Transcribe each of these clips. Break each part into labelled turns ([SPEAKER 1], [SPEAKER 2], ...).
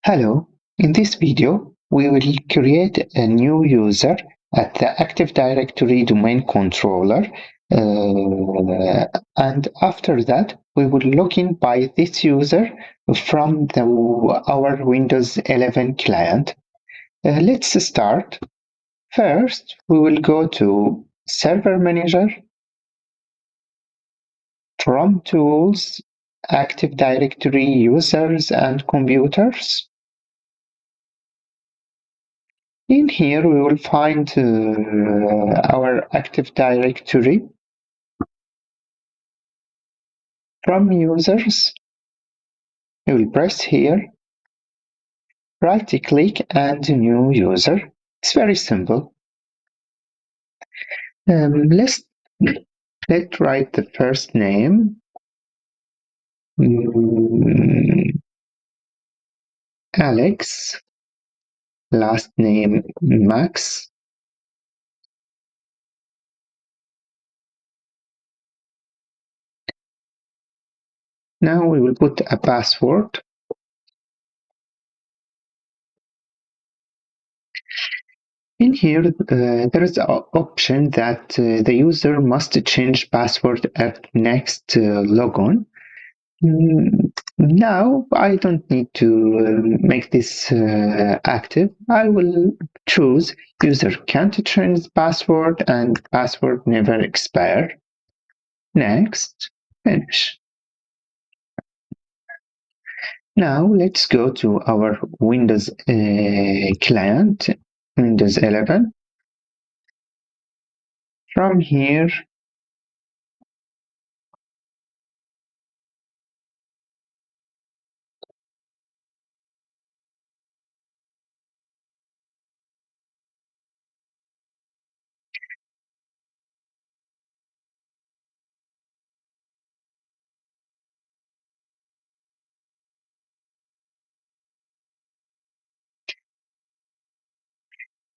[SPEAKER 1] Hello, in this video, we will create a new user at the Active Directory domain controller, and after that, we will log in by this user from our Windows 11 client. Let's start. First, we will go to Server Manager, from Tools, Active Directory Users and Computers. In here, we will find our Active Directory. From Users, we will press here, right-click and New User. It's very simple. Let's write the first name, Alex, last name Max. Now we will put a password. In here, there is an option that the user must change password at next logon. Now I don't need to make this active. I will choose user can't change password and password never expire. Next, finish. Now let's go to our Windows client, Windows 11. From here,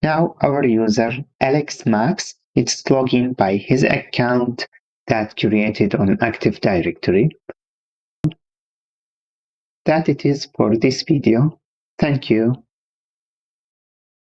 [SPEAKER 1] now our user Alex Max is logging by his account that created on Active Directory. That it is for this video. Thank you.